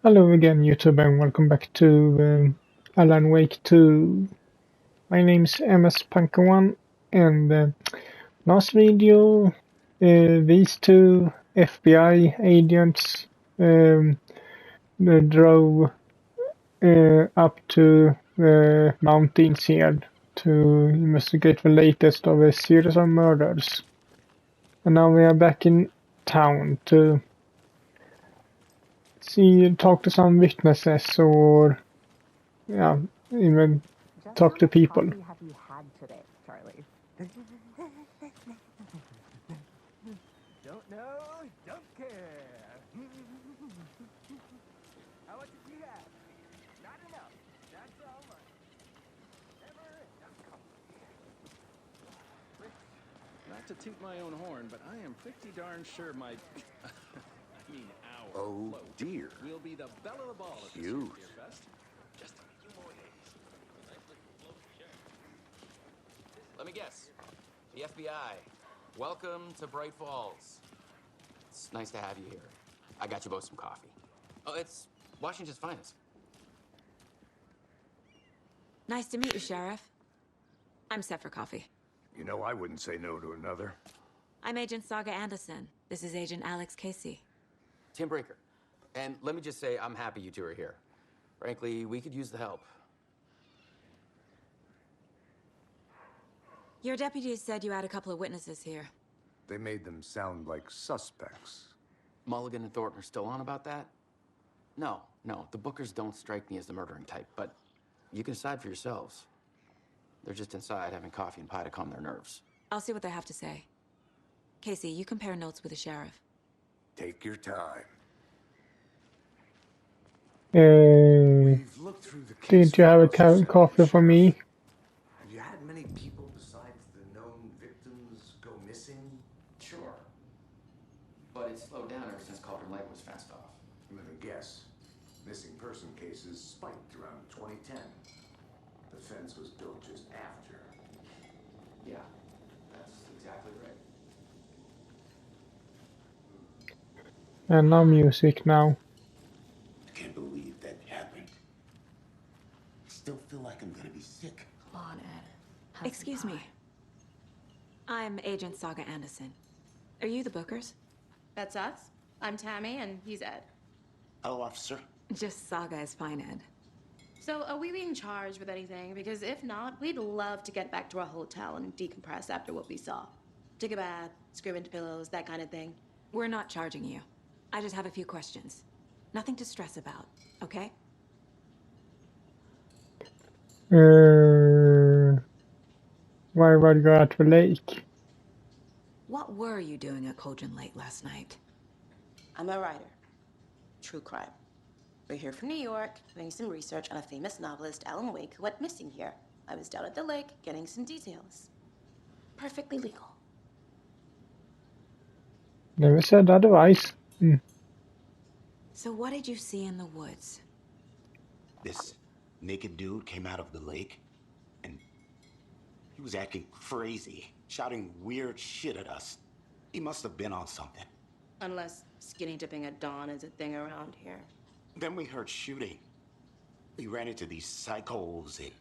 Hello again, YouTube, and welcome back to Alan Wake 2. My name's MS-Punker1, and last video, these two FBI agents drove up to the mountains here to investigate the latest of a series of murders. And now we are back in town to talk to some witnesses or even talk to people. What coffee have you had today, Charlie? Don't know, don't care. How much did you have? Not enough. That's all right. Never enough coffee. Not to toot my own horn, but I am pretty darn sure my... our float dear. will be the belle of the ball at this Cute. year's Beer Fest. Just a few more days. Let me guess. The FBI. Welcome to Bright Falls. It's nice to have you here. I got you both some coffee. Oh, it's Washington's finest. Nice to meet you, Sheriff. I'm set for coffee. You know, I wouldn't say no to another. I'm Agent Saga Anderson. This is Agent Alex Casey. Tim Breaker. And let me just say, I'm happy you two are here. Frankly, we could use the help. Your deputies said you had a couple of witnesses here. They made them sound like suspects. Mulligan and Thornton are still on about that? No, the Bookers don't strike me as the murdering type, but you can decide for yourselves. They're just inside having coffee and pie to calm their nerves. I'll see what they have to say. Casey, you compare notes with the sheriff. Take your time. Didn't you have a coffee for me? Have you had many people besides the known victims go missing? Sure. But it's slowed down ever since Cauldron Lake was fenced off. Let me guess. Missing person cases spiked around 2010. The fence was built just after. Yeah, that's exactly right. And no music now. I can't believe that happened. Still feel like I'm gonna be sick. Come on, Ed. Excuse me. I'm Agent Saga Anderson. Are you the Bookers? That's us. I'm Tammy, and he's Ed. Hello, officer. Just Saga is fine, Ed. So, are we being charged with anything? Because if not, we'd love to get back to our hotel and decompress after what we saw. Take a bath, scream into pillows, that kind of thing. We're not charging you. I just have a few questions. Nothing to stress about, okay? Why would you go out to the lake? What were you doing at Cauldron Lake last night? I'm a writer. True crime. We're here from New York, doing some research on a famous novelist, Alan Wake, who went missing here. I was down at the lake, getting some details. Perfectly legal. Never said otherwise. So what did you see in the woods? This naked dude came out of the lake, and he was acting crazy, shouting weird shit at us. He must have been on something. Unless skinny dipping at dawn is a thing around here. Then we heard shooting. We ran into these psychos in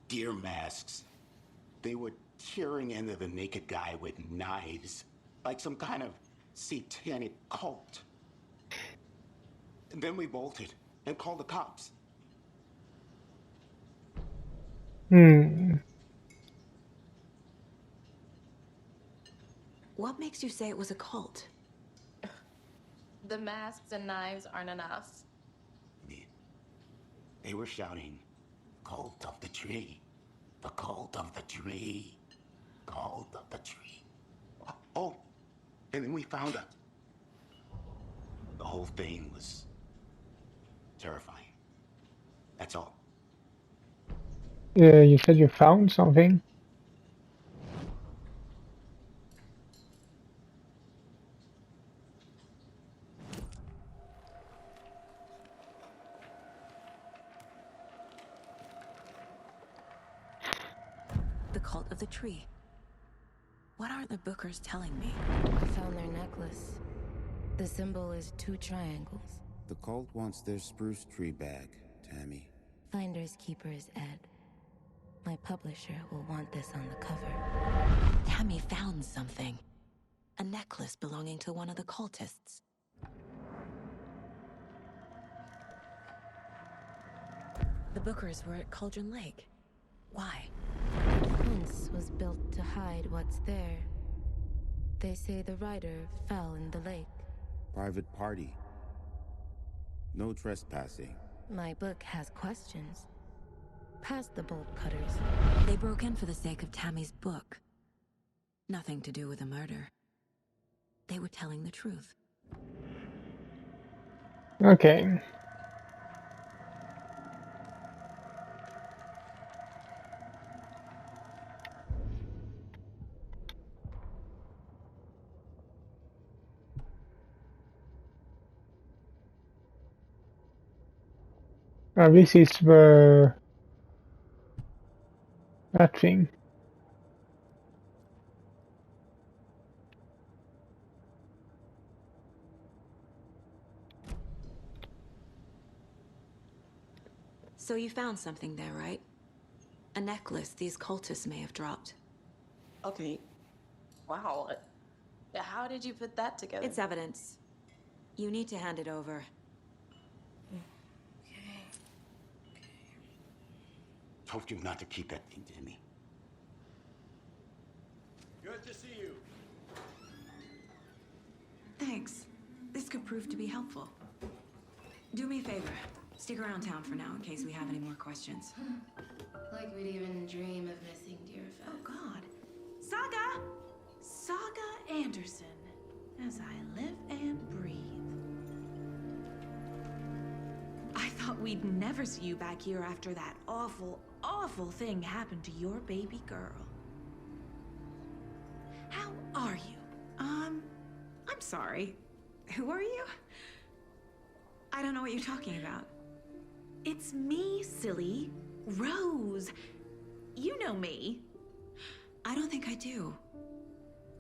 deer masks. They were tearing into the naked guy with knives, like some kind of satanic cult. And then we bolted and called the cops. What makes you say it was a cult? The masks and knives aren't enough. They were shouting, "Cult of the tree, the cult of the tree, cult of the tree." Oh, and then we found it. The whole thing was terrifying. That's all. You said you found something. The cult of the tree. What are the Bookers telling me? I found their necklace. The symbol is 2 triangles. The cult wants their spruce tree back, Tammy. Finders keepers, Ed. My publisher will want this on the cover. Tammy found something. A necklace belonging to one of the cultists. The Bookers were at Cauldron Lake. Why? The fence was built to hide what's there. They say the rider fell in the lake. Private party. No trespassing. My book has questions. Past the bolt cutters. They broke in for the sake of Tammy's book. Nothing to do with a murder. They were telling the truth. Okay. This is the that thing. So you found something there, right? A necklace these cultists may have dropped. Okay. Wow. How did you put that together? It's evidence. You need to hand it over. Told you not to keep that thing, Tammy. Good to see you. Thanks. This could prove to be helpful. Do me a favor. Stick around town for now in case we have any more questions. Like we'd even dream of missing dear Oh, God. Saga! Saga Anderson. As I live and breathe. I thought we'd never see you back here after that awful, awful thing happened to your baby girl. How are you? I'm sorry. Who are you? I don't know what you're talking about. It's me, silly. Rose. You know me. I don't think I do.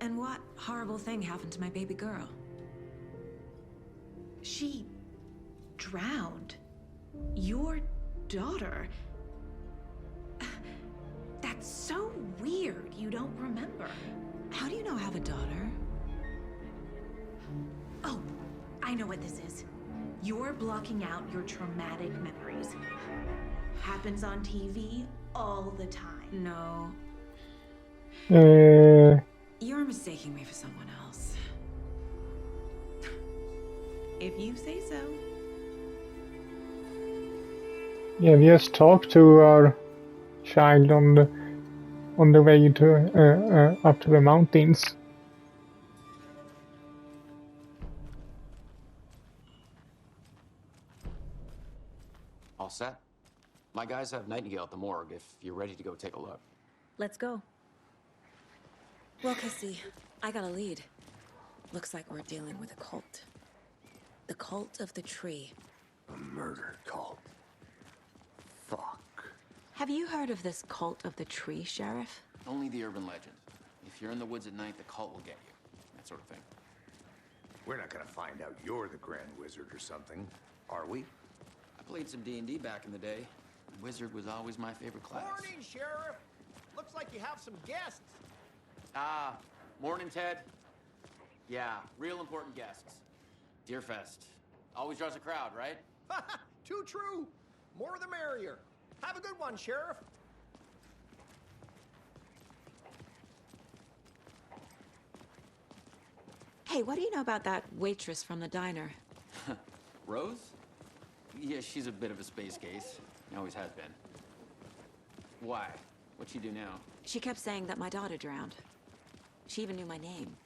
And what horrible thing happened to my baby girl? She drowned. Your daughter. That's so weird you don't remember. How do you know I have a daughter? Oh, I know what this is. You're blocking out your traumatic memories. Happens on TV all the time. No. Uh, You're mistaking me for someone else. If you say so. yeah, we just talked to our child on the way to up to the mountains. All set? My guys have Nightingale at the morgue if you're ready to go take a look. Let's go. Well, Cassie, I got a lead. Looks like we're dealing with a cult. The cult of the tree. A murder cult. Fuck. Have you heard of this cult of the tree, Sheriff? Only the urban legend. If you're in the woods at night, the cult will get you. That sort of thing. We're not gonna find out you're the Grand Wizard or something, are we? I played some D&D back in the day. Wizard was always my favorite class. Morning, Sheriff. Looks like you have some guests. Ah, morning, Ted. Yeah, real important guests. Deerfest. Always draws a crowd, right? Too true. More the merrier. Have a good one, Sheriff. Hey, what do you know about that waitress from the diner? Rose? Yeah, she's a bit of a space case. Always has been. Why? What'd she do now? She kept saying that my daughter drowned. She even knew my name.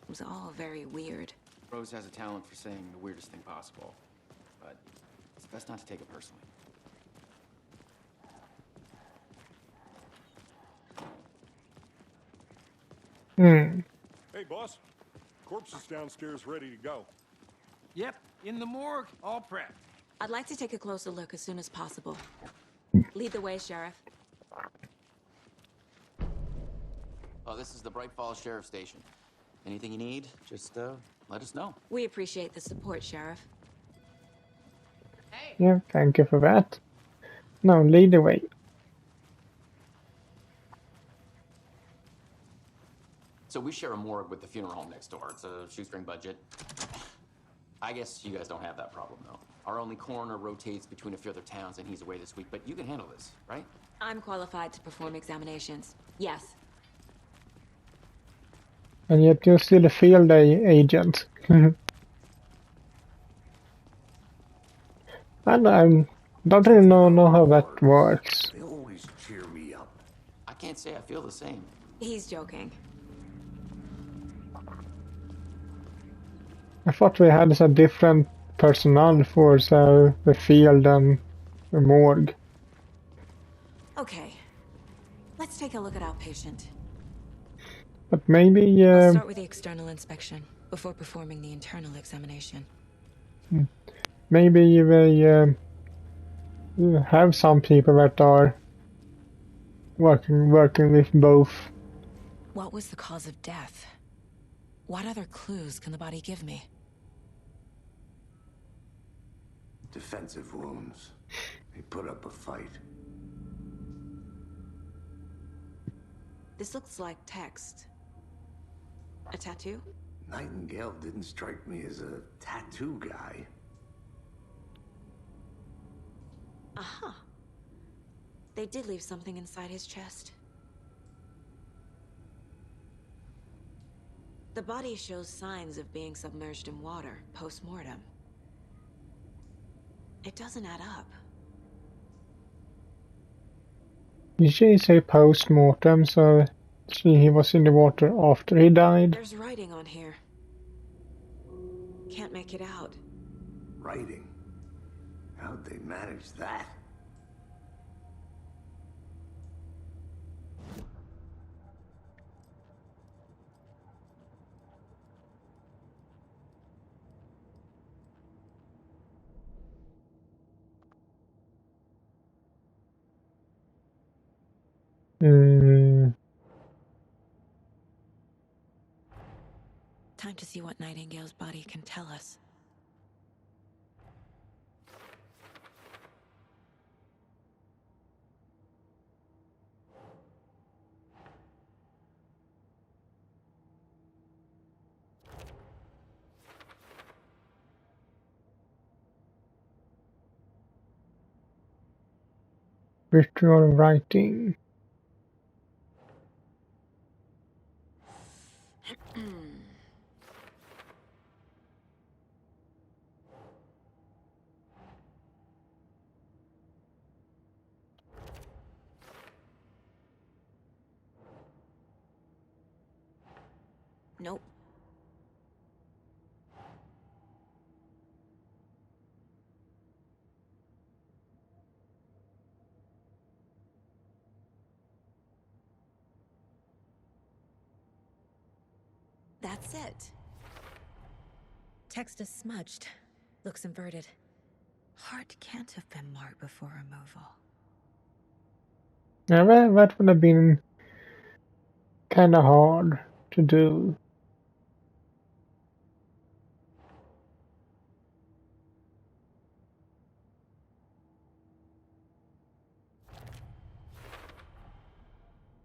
It was all very weird. Rose has a talent for saying the weirdest thing possible. But it's best not to take it personally. Hey, boss. Corpse is downstairs ready to go. Yep, in the morgue, all prepped. I'd like to take a closer look as soon as possible. Lead the way, Sheriff. Oh, this is the Bright Falls Sheriff Station. Anything you need, just let us know. We appreciate the support, Sheriff. Yeah, thank you for that. Now lead the way. So we share a morgue with the funeral home next door. It's a shoestring budget. I guess you guys don't have that problem, though. Our only coroner rotates between a few other towns, and he's away this week. But you can handle this, right? I'm qualified to perform examinations. Yes. And yet you're still a field agent. And I don't really know how that works. They always cheer me up. I can't say I feel the same. He's joking. I thought we had a different personnel for the field and the morgue. Okay. Let's take a look at our patient. But maybe I'll start with the external inspection before performing the internal examination. maybe they have some people that are working with both. What was the cause of death? What other clues can the body give me? Defensive wounds. He put up a fight. This looks like text. A tattoo? Nightingale didn't strike me as a tattoo guy. Aha. They did leave something inside his chest. The body shows signs of being submerged in water post-mortem. It doesn't add up. Did she say post-mortem, so he was in the water after he died? There's writing on here. Can't make it out. Writing? How'd they manage that? Time to see what Nightingale's body can tell us. Virtual writing. Nope. That's it. Text is smudged. Looks inverted. Heart can't have been marked before removal. Yeah, that would have been kind of hard to do.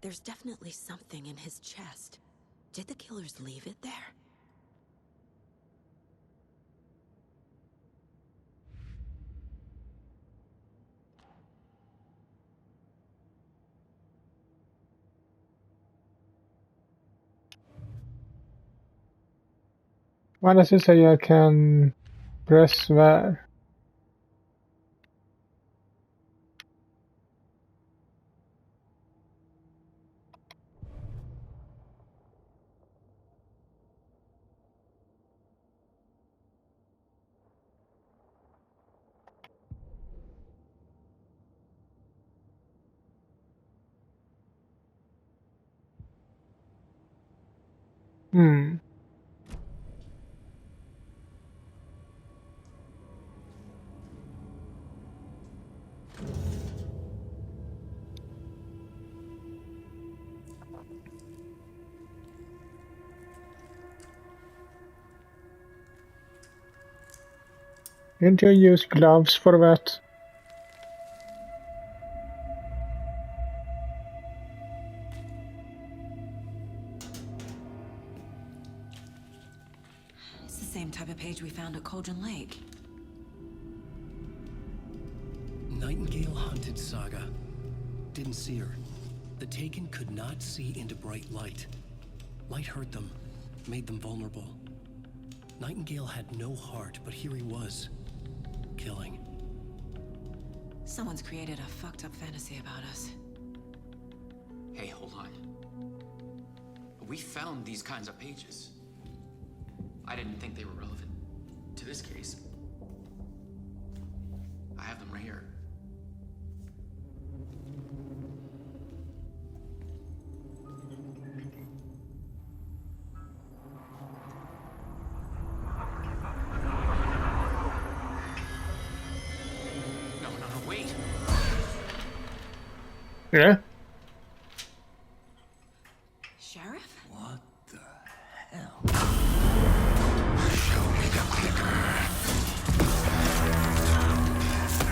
There's definitely something in his chest. Did the killers leave it there? Why does it say I can press there? Didn't you use gloves for that? It's the same type of page we found at Cauldron Lake. Nightingale hunted Saga. Didn't see her. The Taken could not see into bright light. Light hurt them, made them vulnerable. Nightingale had no heart, but here he was, killing. Someone's created a fucked up fantasy about us. Hey, hold on. We found these kinds of pages. I didn't think they were relevant to this case. I have them right here. No, wait. Yeah? Sheriff? What the hell? Show me the clicker.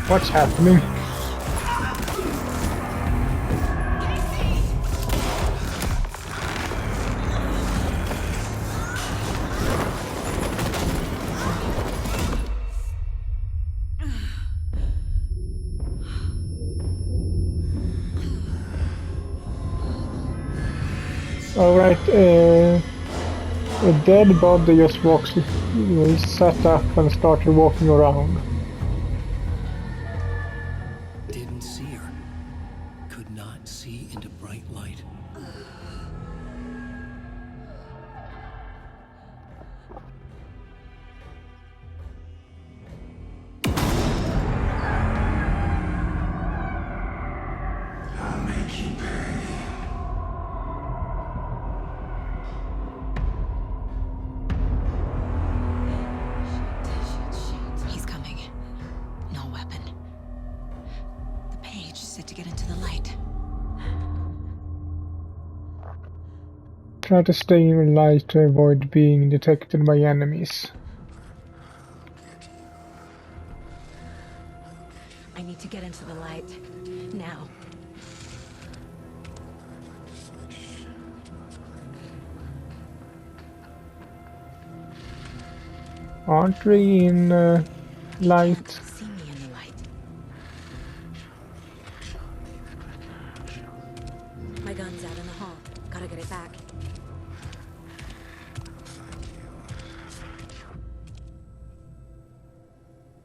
What's happening? Alright, a dead body just walks, he sat up and started walking around. Didn't see her. Could not see into bright light. I'll make you pay. He's coming. No weapon. The page said to get into the light. Try to stay in light to avoid being detected by enemies. I need to get into the light. Now. Aren't we in light? See me in the light. My gun's out in the hall. Gotta get it back.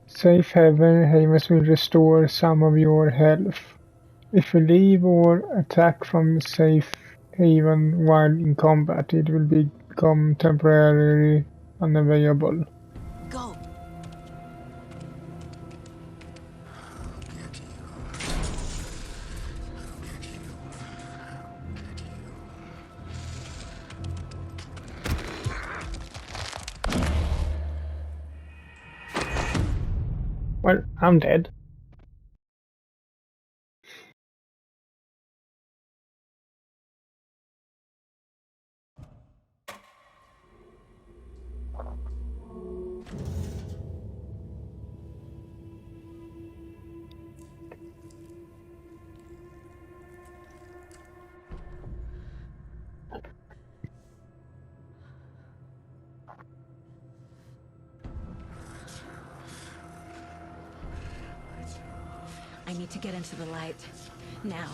Safe havens will restore some of your health. If you leave or attack from safe haven while in combat, it will become temporarily unavailable. Go! Well, I'm dead. I need to get into the light. Now.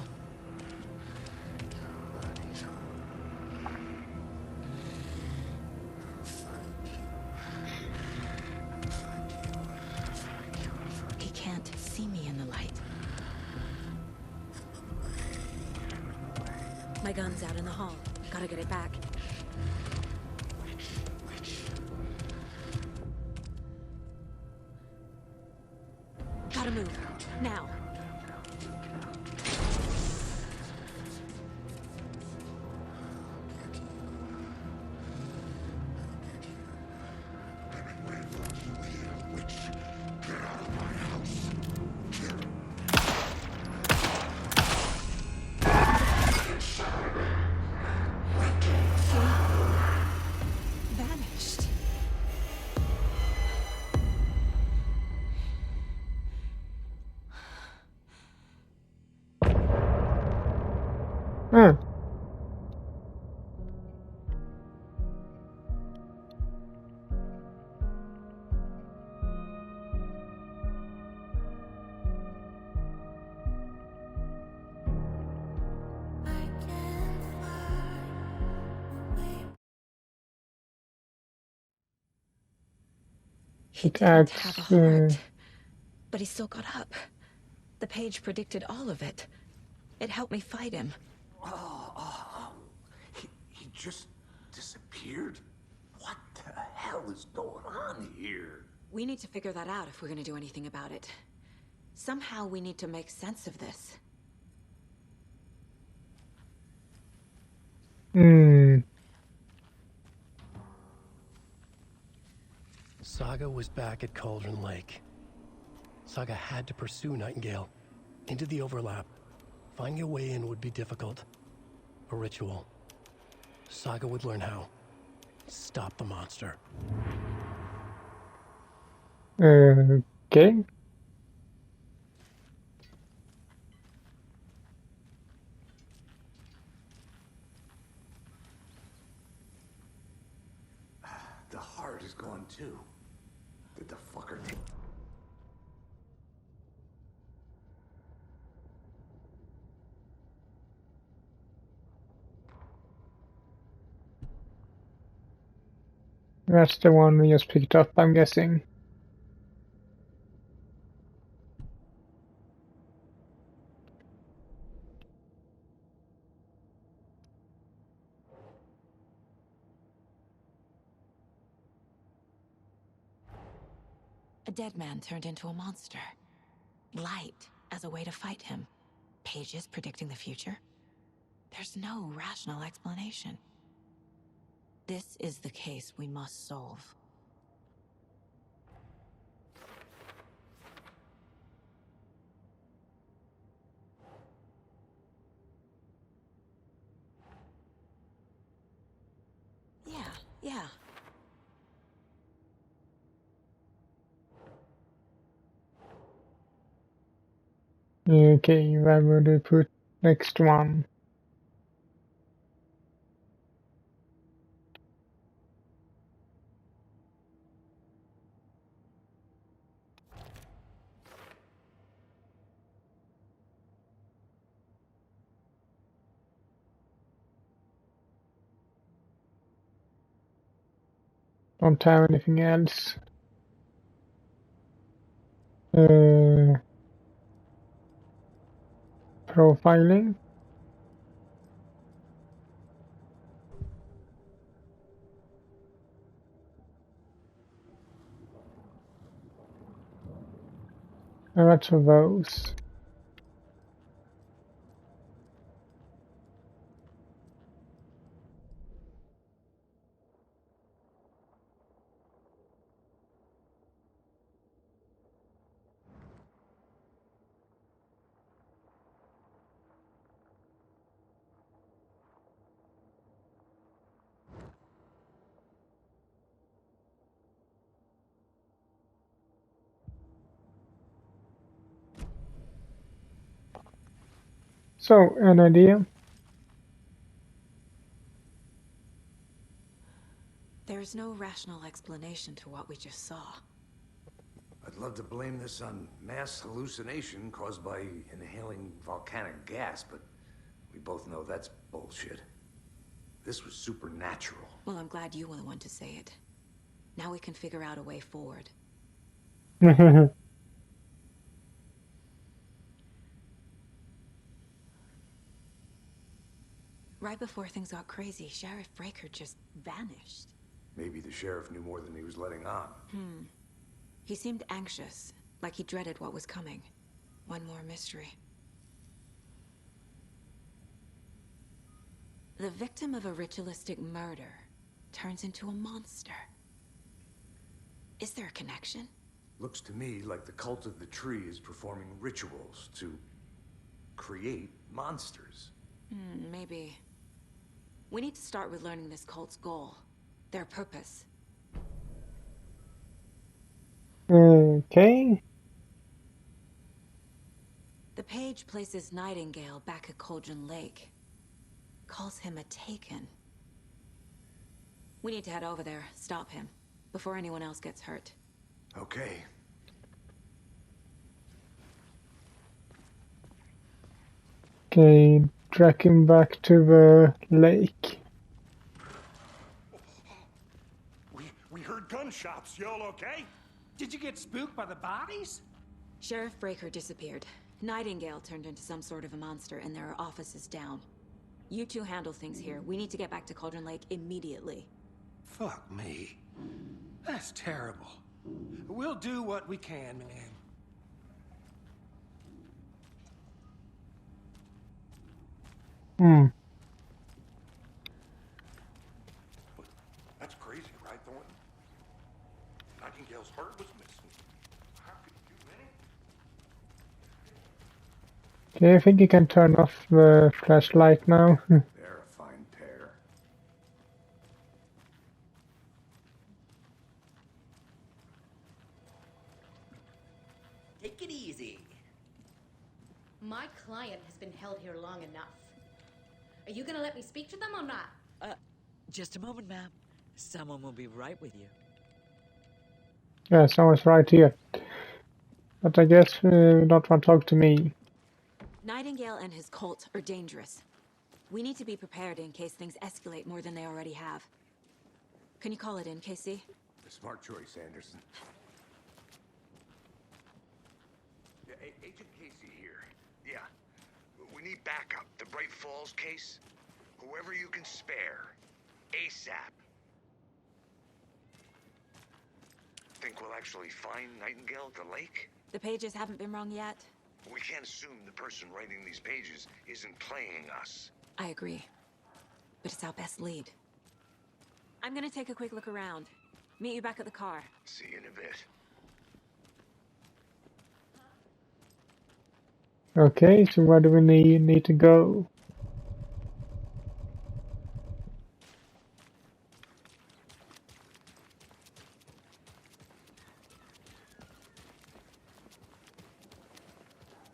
He can't see me in the light. My gun's out in the hall. Gotta get it back. Gotta move. Now. He It didn't adds. have a heart, but he still got up. The page predicted all of it. It helped me fight him. He just disappeared? What the hell is going on here? We need to figure that out if we're gonna do anything about it. Somehow we need to make sense of this. Saga was back at Cauldron Lake. Saga had to pursue Nightingale into the overlap. Finding a way in would be difficult. A ritual. Saga would learn how. Stop the monster. Okay. The heart is gone too. Did the fucker take... That's the one we just picked up, I'm guessing. A dead man turned into a monster. Light as a way to fight him. Pages predicting the future? There's no rational explanation. This is the case we must solve. Yeah. Okay, where would we put next one? Don't have anything else. Profiling. That's for those. So, an idea? There's no rational explanation to what we just saw. I'd love to blame this on mass hallucination caused by inhaling volcanic gas, but we both know that's bullshit. This was supernatural. Well, I'm glad you were the one to say it. Now we can figure out a way forward. Right before things got crazy, Sheriff Breaker just vanished. Maybe the sheriff knew more than he was letting on. He seemed anxious, like he dreaded what was coming. One more mystery. The victim of a ritualistic murder turns into a monster. Is there a connection? Looks to me like the cult of the tree is performing rituals to create monsters. Maybe. We need to start with learning this cult's goal. Their purpose. Okay. The page places Nightingale back at Cauldron Lake. Calls him a Taken. We need to head over there, stop him, before anyone else gets hurt. Okay. Okay, drag him back to the lake. We heard gunshots. Y'all okay? Did you get spooked by the bodies? Sheriff Breaker disappeared. Nightingale turned into some sort of a monster, and there are offices down. You two handle things here. We need to get back to Cauldron Lake immediately. Fuck me. That's terrible. We'll do what we can, man. That's crazy, right, Thornton? Nightingale's heart was missing. How could you do anything? Okay, I think you can turn off the flashlight now. They're a fine pair. Take it easy. My client has been held here long enough. Are you gonna let me speak to them or not? Just a moment, ma'am. Someone will be right with you. Yeah, someone's right here. But I guess don't want to talk to me. Nightingale and his cult are dangerous. We need to be prepared in case things escalate more than they already have. Can you call it in, Casey? A smart choice, Anderson. Yeah, Agent Casey here. Yeah. We need backup. The Bright Falls case. Whoever you can spare. ASAP. Think we'll actually find Nightingale at the lake? The pages haven't been wrong yet. We can't assume the person writing these pages isn't playing us. I agree. But it's our best lead. I'm gonna take a quick look around. Meet you back at the car. See you in a bit. Okay, so where do we need to go?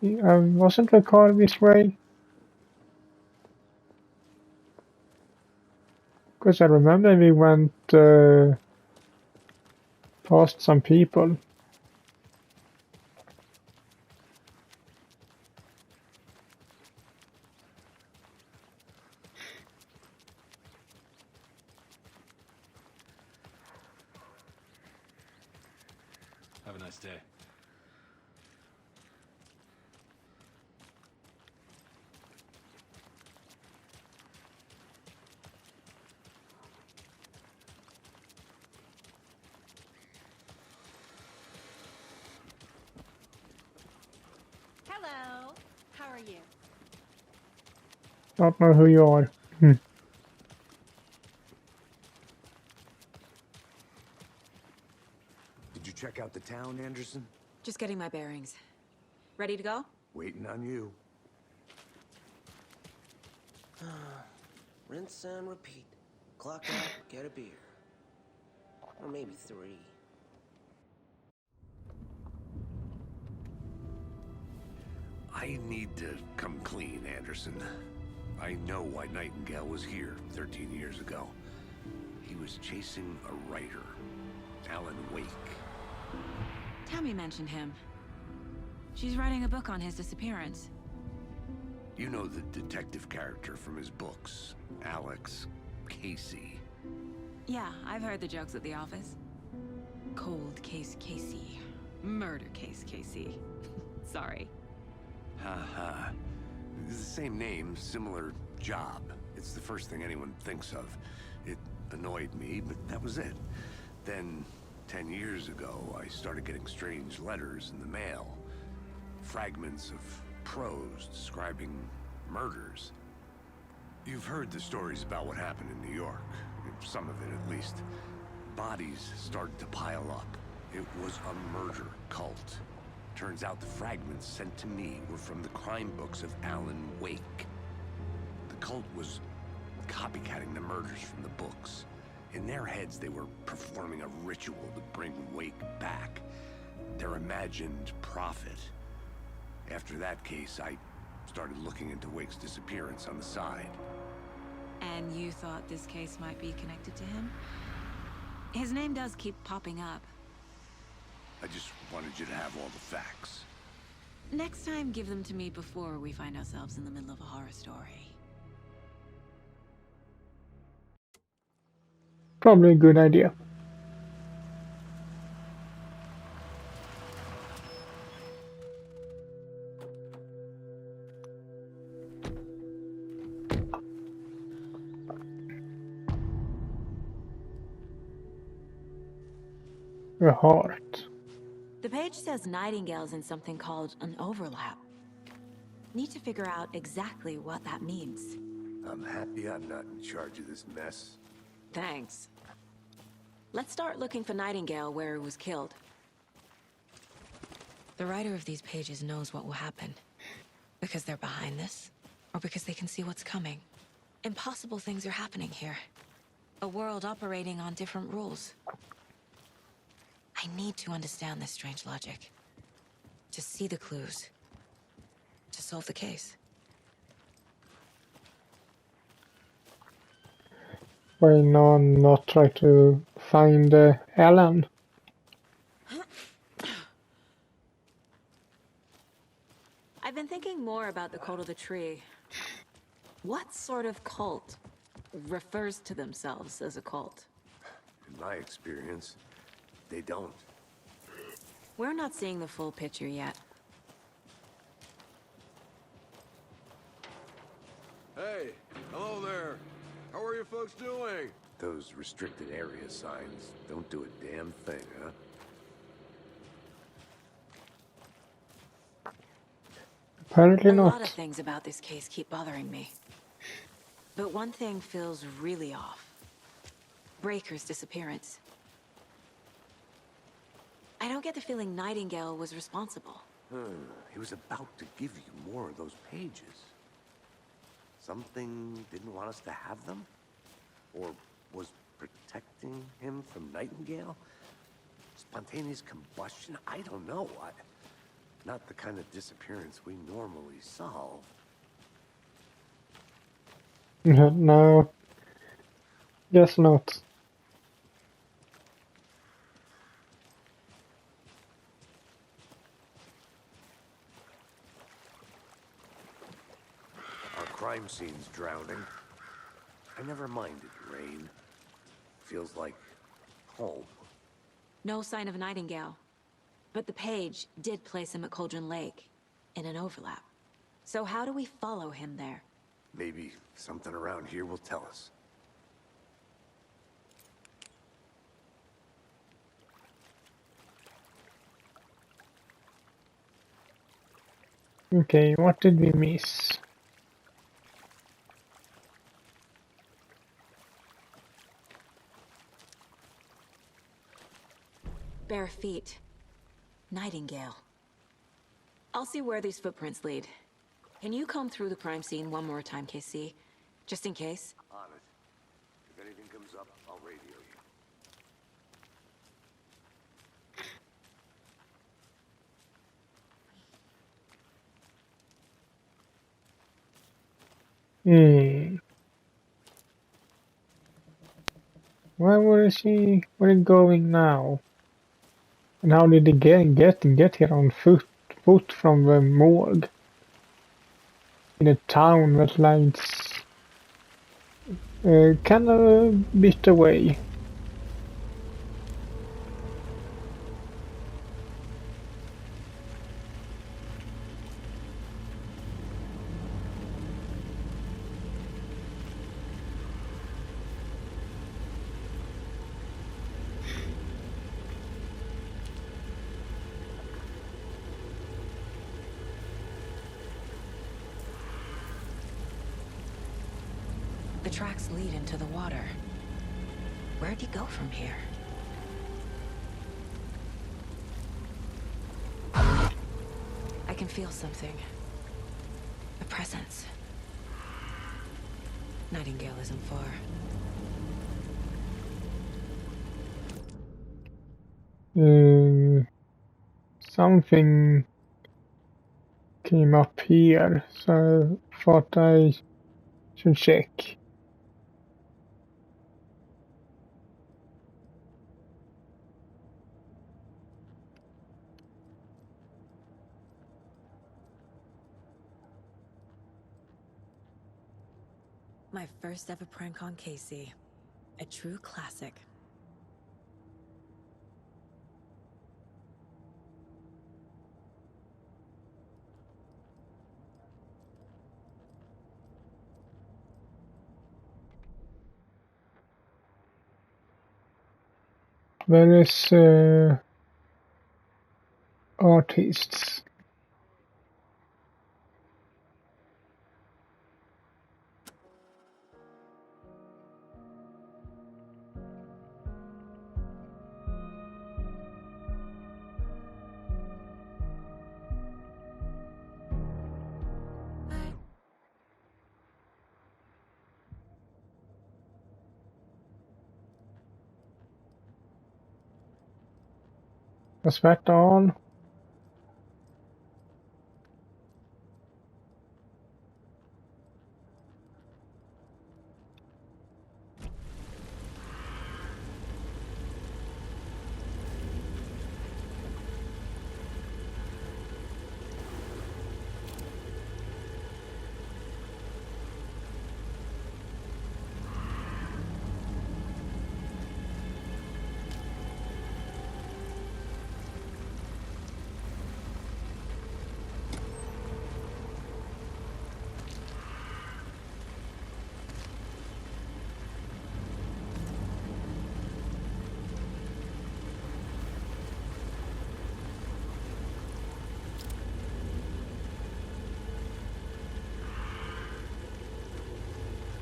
Wasn't the car this way? Because I remember we went past some people. Have a nice day. Hello. How are you? Don't know who you are. Did you check out the town, Anderson? Just getting my bearings. Ready to go? Waiting on you. Rinse and repeat. Clock out, get a beer. Or maybe 3. I need to come clean, Anderson. I know why Nightingale was here 13 years ago. He was chasing a writer, Alan Wake. Tammy mentioned him. She's writing a book on his disappearance. You know the detective character from his books, Alex Casey. Yeah, I've heard the jokes at the office. Cold case Casey. Murder case Casey. Sorry. Haha. It's the same name, similar job. It's the first thing anyone thinks of. It annoyed me, but that was it. Then, 10 years ago, I started getting strange letters in the mail. Fragments of prose describing murders. You've heard the stories about what happened in New York. Some of it, at least. Bodies started to pile up. It was a murder cult. Turns out the fragments sent to me were from the crime books of Alan Wake. The cult was copycatting the murders from the books. In their heads, they were performing a ritual to bring Wake back. Their imagined prophet. After that case, I started looking into Wake's disappearance on the side. And you thought this case might be connected to him? His name does keep popping up. I just wanted you to have all the facts. Next time, give them to me before we find ourselves in the middle of a horror story. Probably a good idea. A heart. The page says Nightingale's in something called an overlap. Need to figure out exactly what that means. I'm happy I'm not in charge of this mess. Thanks. Let's start looking for Nightingale where he was killed. The writer of these pages knows what will happen. Because they're behind this, or because they can see what's coming. Impossible things are happening here. A world operating on different rules. I need to understand this strange logic. To see the clues. To solve the case. Why not try to find Alan? I've been thinking more about the cult of the tree. What sort of cult refers to themselves as a cult? In my experience, they don't. We're not seeing the full picture yet. Hey, hello there. How are you folks doing? Those restricted area signs don't do a damn thing, huh? Apparently A lot of not. things about this case keep bothering me. But one thing feels really off. Breaker's disappearance. I don't get the feeling Nightingale was responsible. He was about to give you more of those pages. Something didn't want us to have them? Or was protecting him from Nightingale? Spontaneous combustion? I don't know. Not the kind of disappearance we normally solve. No. Guess not. Our crime scene's drowning. I never minded rain. Feels like home. No sign of Nightingale. But the page did place him at Cauldron Lake, in an overlap. So how do we follow him there? Maybe something around here will tell us. Okay, what did we miss? Bare feet. Nightingale. I'll see where these footprints lead. Can you comb through the crime scene one more time, KC? Just in case? On it. If anything comes up, I'll radio you. Where is he going now? And how did he get here on foot from the morgue? In a town that lies kind of a bit away. The tracks lead into the water. Where'd he go from here? I can feel something. A presence. Nightingale isn't far. Something came up here, so I thought I should check. My first ever prank on Casey. A true classic. various artists. Was that all?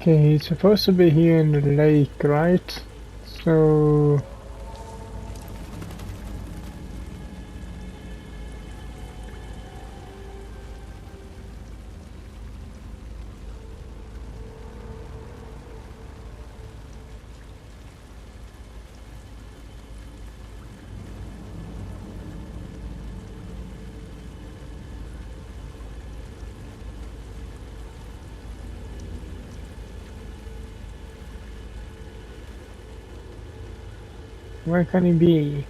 Okay, he's supposed to be here in the lake, right? So... where can he be?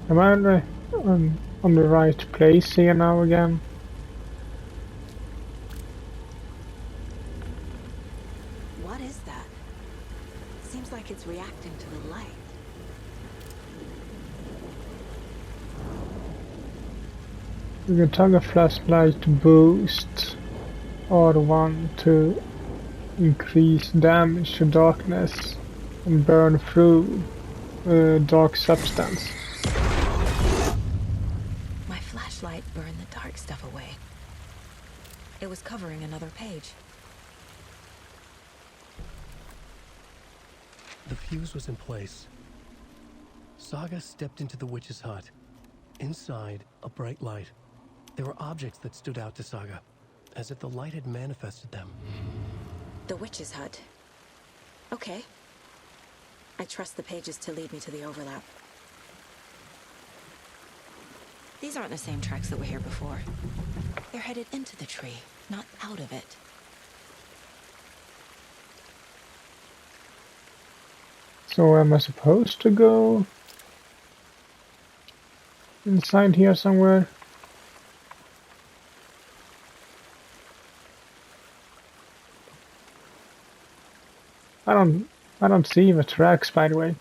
Am I on the right place here now again? What is that? Seems like it's reacting to the light. You can toggle flashlight boost R1 to increase damage to darkness and burn through dark substance. My flashlight burned the dark stuff away. It was covering another page. The fuse was in place. Saga stepped into the witch's hut. Inside, a bright light. There were objects that stood out to Saga, as if the light had manifested them. The witch's hut. Okay. I trust the pages to lead me to the overlap. These aren't the same tracks that were here before. They're headed into the tree, not out of it. So am I supposed to go inside here somewhere? I don't see the tracks, by the way.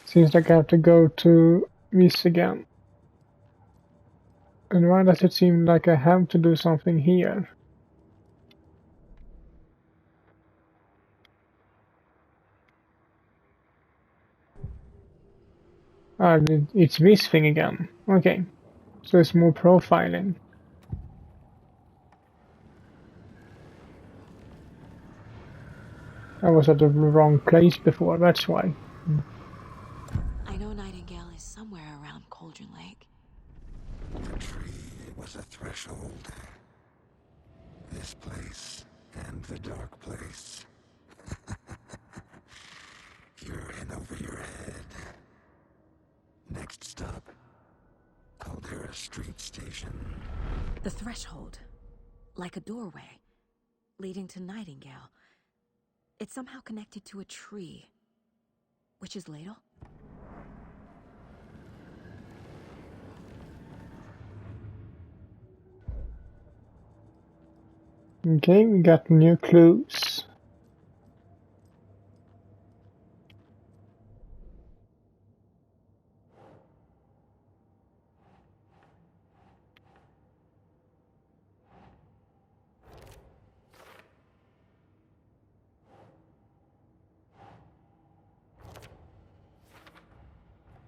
Seems like I have to go to this again. And why does it seem like I have to do something here? Ah, it's this thing again. Okay. So it's more profiling. I was at the wrong place before, that's why. I know Nightingale is somewhere around Cauldron Lake. The tree was a threshold. This place And the dark place. You're in over your head. Next stop, Caldera Street Station. The threshold. Like a doorway. Leading to Nightingale. It's somehow connected to a tree. Witch's Ladle? Okay, we got new clues.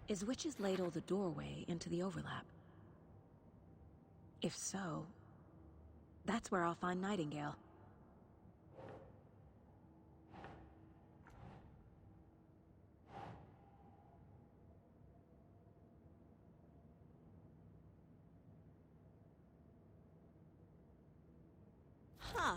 Is Witch's Ladle the doorway into the overlap? If so, that's where I'll find Nightingale. Huh.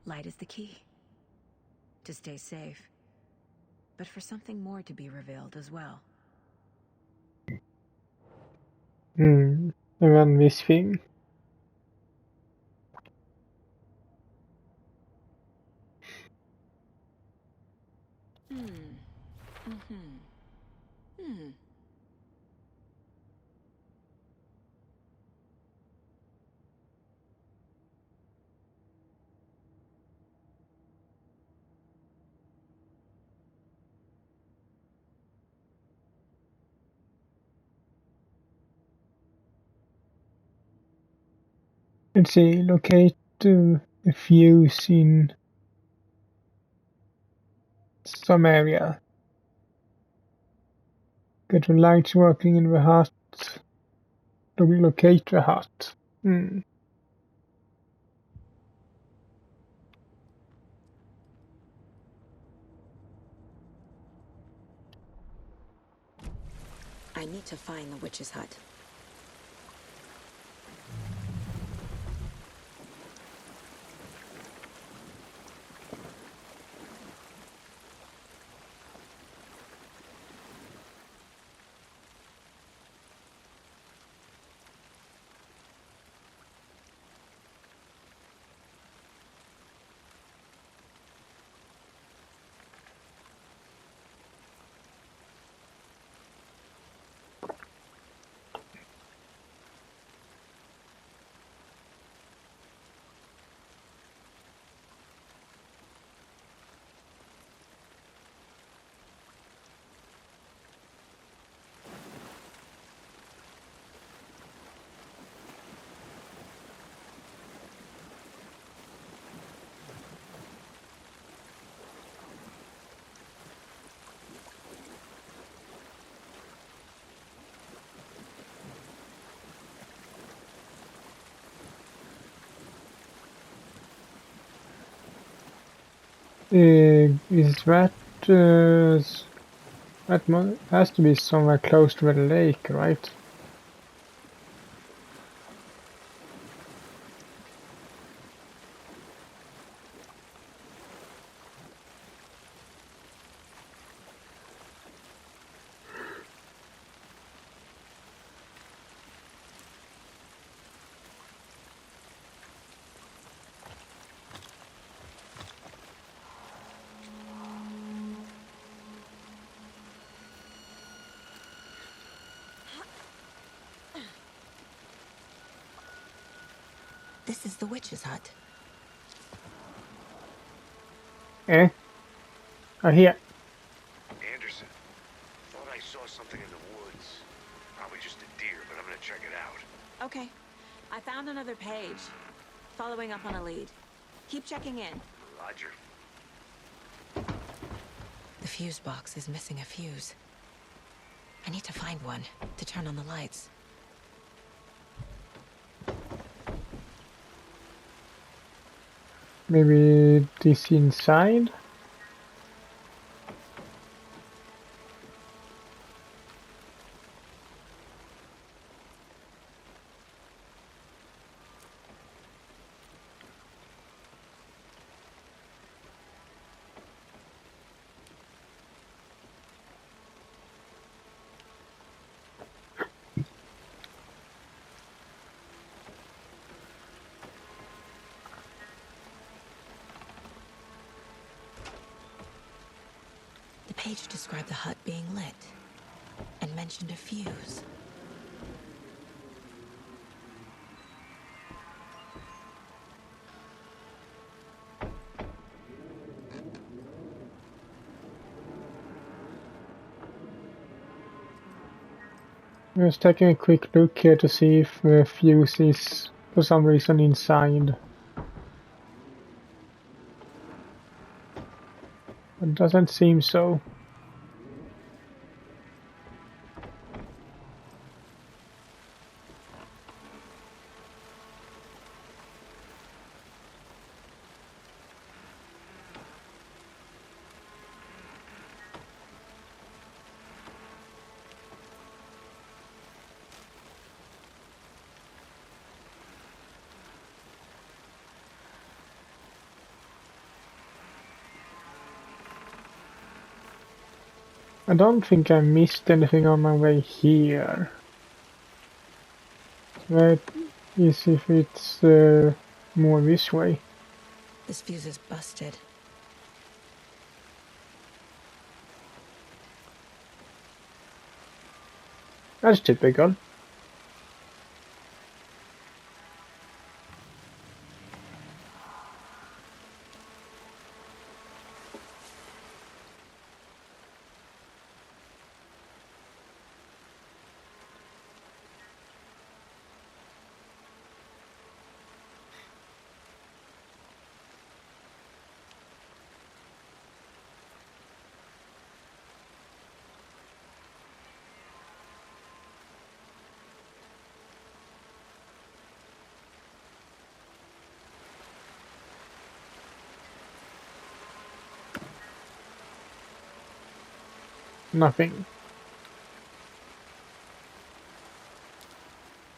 Light is the key. To stay safe. But for something more to be revealed as well. Around this thing. Let's see, locate a fuse in some area. Get the lights working in the hut. Locate the hut. I need to find the witch's hut. Is that has to be somewhere close to the lake, right? This is the witch's hut. Eh? Here. Anderson, thought I saw something in the woods. Probably just a deer, but I'm gonna check it out. Okay. I found another page. Following up on a lead. Keep checking in. Roger. The fuse box is missing a fuse. I need to find one to turn on the lights. Maybe this inside? Page described the hut being lit and mentioned a fuse. Just taking a quick look here to see if the fuse is for some reason inside. It doesn't seem so. I don't think I missed anything on my way here. That is if it's more this way. This fuse is busted. That's typical. Nothing.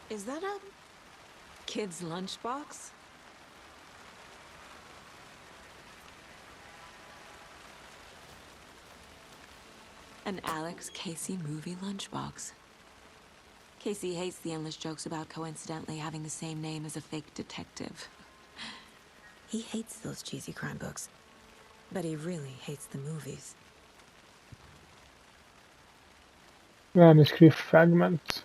Is that a kid's lunchbox? An Alex Casey movie lunchbox. Casey hates the endless jokes about coincidentally having the same name as a fake detective. He hates those cheesy crime books, but he really hates the movies. Manuscript fragment.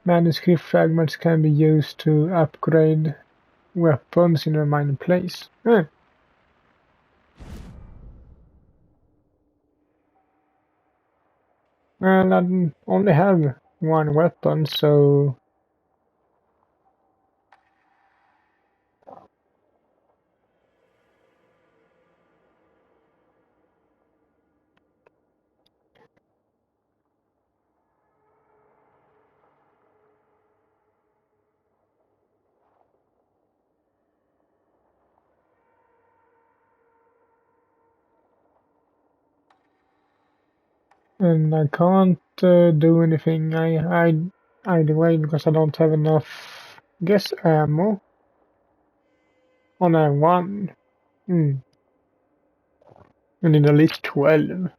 Manuscript fragments can be used to upgrade weapons in a minor place. Well, I only have one weapon, so and I can't do anything either way because I don't have enough guess ammo. On a 1. I need at least 12.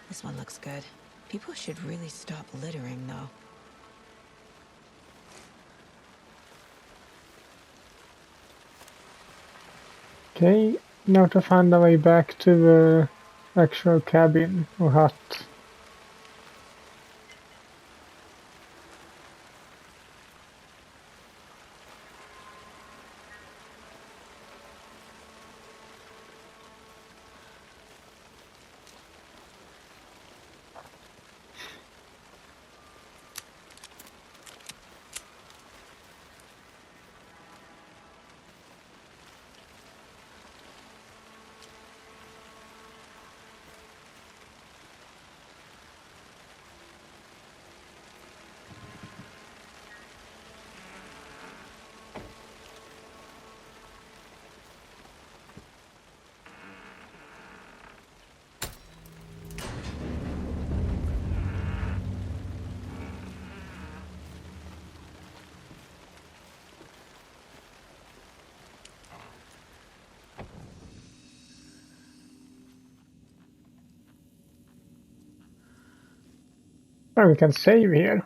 This one looks good. People should really stop littering, though. Okay, now to find our way back to the actual cabin or hut. Oh, we can save here.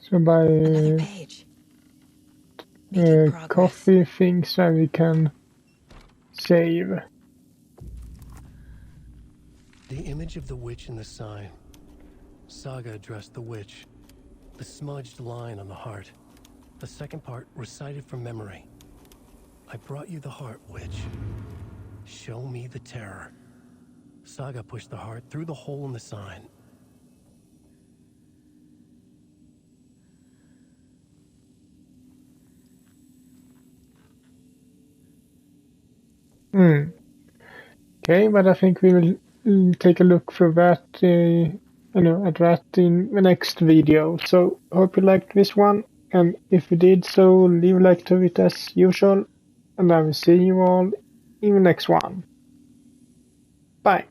So by Another page. Making progress. coffee things that we can save. The image of the witch in the sign. Saga addressed the witch. The smudged line on the heart. The second part recited from memory. I brought you the heart, witch. Show me the terror. Saga pushed the heart through the hole in the sign. Okay, but I think we will take a look through that, at that in the next video. So hope you liked this one, and if you did so, leave a like to it as usual, and I will see you all in the next one. Bye.